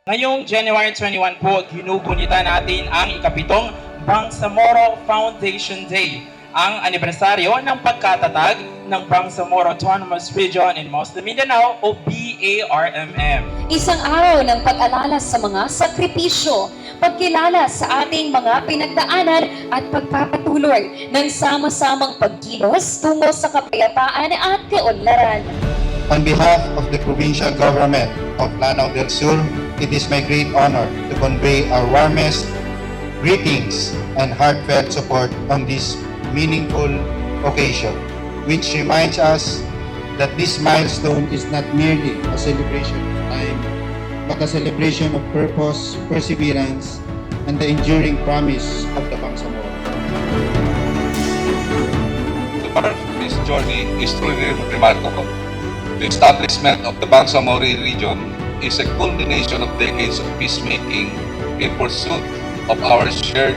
Ngayong January 21 po, ginugunita natin ang ikapitong Bangsamoro Foundation Day, ang anibersaryo ng pagkatatag ng Bangsamoro Autonomous Region in Muslim Mindanao o BARMM. Isang araw ng pag-alala sa mga sakripisyo, pagkilala sa ating mga pinagdaanan at pagpapatuloy ng sama-samang pagkilos tungo sa kapayapaan at kaunlaran. On behalf of the provincial government of Lanao del Sur, it is my great honor to convey our warmest greetings and heartfelt support on this meaningful occasion, which reminds us that this milestone is not merely a celebration of time, but a celebration of purpose, perseverance, and the enduring promise of the Bangsamoro. The birth of this journey is truly remarkable. The establishment of the Bangsamoro region is a culmination of decades of peacemaking in pursuit of our shared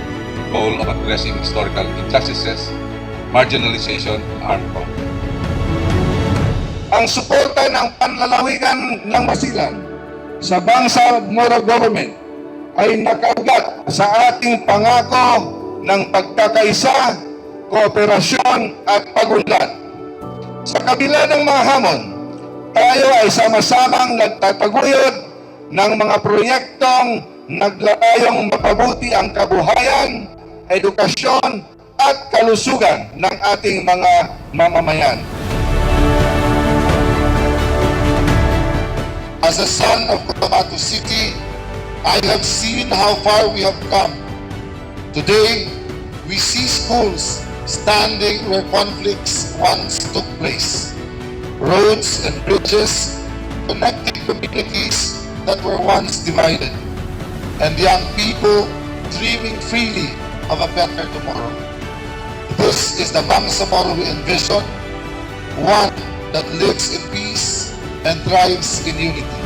goal of addressing historical injustices, marginalization, and armed conflict. Ang suporta ng panlalawigan ng Basilan sa Bangsamoro Government ay nakaugat sa ating pangako ng pagkakaisa, kooperasyon at pagunlad. Sa kabila ng mga hamon, tayo ay sama-samang nagtataguyod ng mga proyektong naglalayong mapabuti ang kabuhayan, edukasyon at kalusugan ng ating mga mamamayan. As a son of Cotabato City, I have seen how far we have come. Today, we see schools standing where conflicts once took place. Roads and bridges connecting communities that were once divided, and young people dreaming freely of a better tomorrow. This is the Bangsamoro we envision, one that lives in peace and thrives in unity.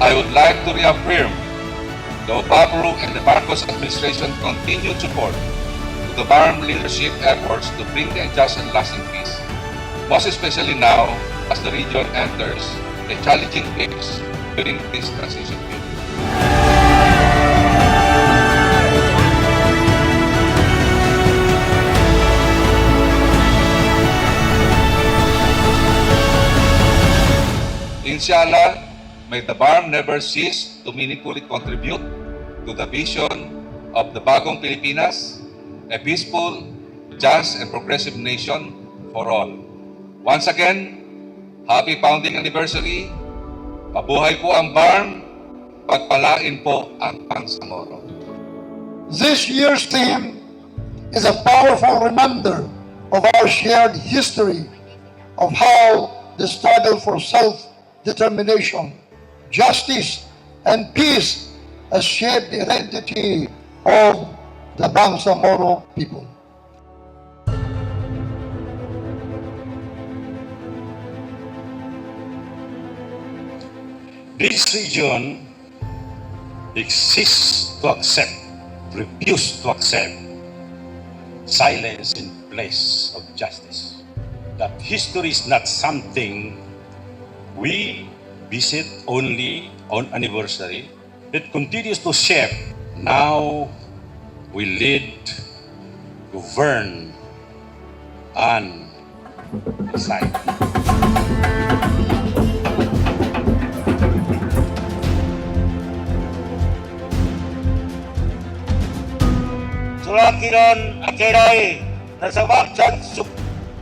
I would like to reaffirm the Opabro and the Marcos administration continued support to the BARM leadership efforts to bring a just and lasting peace, most especially now as the region enters a challenging phase during this transition period. Inshallah, may the BARM never cease to meaningfully contribute to the vision of the Bagong Pilipinas, a peaceful, just, and progressive nation for all. Once again, happy founding anniversary. Mabuhay po ang BARM. Pagpalain po ang Bangsamoro. This year's theme is a powerful reminder of our shared history of how the struggle for self-determination, justice, and peace has shaped the identity of the Bangsamoro people. This region exists to accept, refuse to accept silence in place of justice. That history is not something we visit only on anniversary. It continues to shape. Now we lead, govern, and decide. Sulaki nun, akiray, nasa baksan,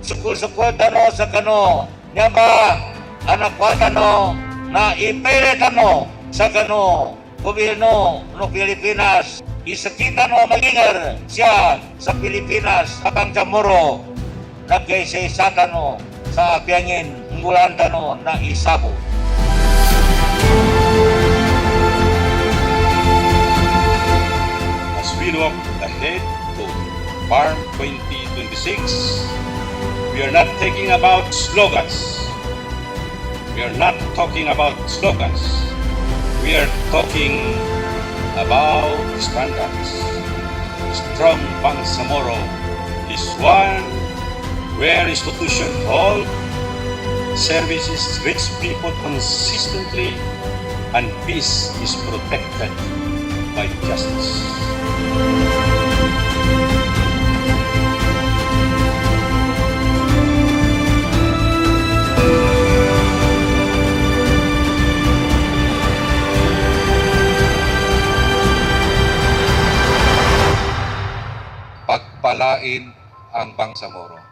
sukul-sukul tano sa kano, niya ba, anak ko tano, na ipilit tano sa kano, gobyerno no Pilipinas, isakita no magingar siya sa Pilipinas, sa Bangsamoro, nagkaisa-isa tano, sa piyangin, nggulan tano, na isabo. As we look ahead to BARM 2026, we are not talking about slogans. We are not talking about slogans. We are talking about standards. Strong Bangsamoro is one where institutions hold services reach people consistently, and peace is protected by justice. Pagpalain ang Bangsamoro.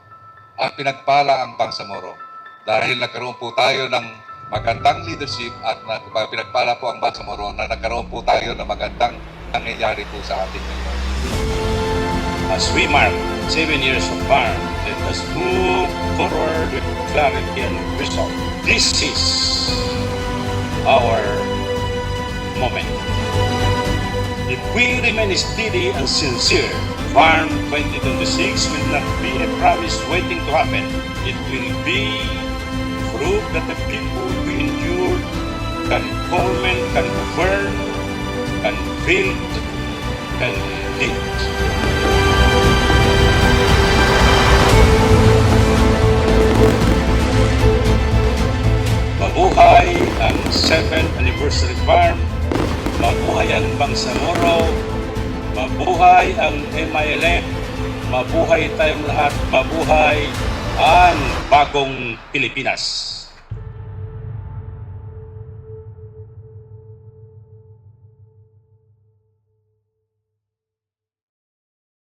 At pinagpala ang Bangsamoro dahil nagkaroon po tayo ng magandang leadership at pinagpala po ang Bangsamoro na nagkaroon po tayo ng magandang nangyayari po sa ating ngayon. As we mark 7 years of BARM, let us move forward with clarity and resolve. This is our moment. If we remain steady and sincere, BARM 2026 will not be a promise waiting to happen. It will be proof that the people we endure can comment, can govern, can build, can lead. Mabuhay ang 7th anniversary BARM, mabuhay ang Bangsamoro, mabuhay ang MILF, mabuhay tayong lahat, mabuhay ang bagong Pilipinas.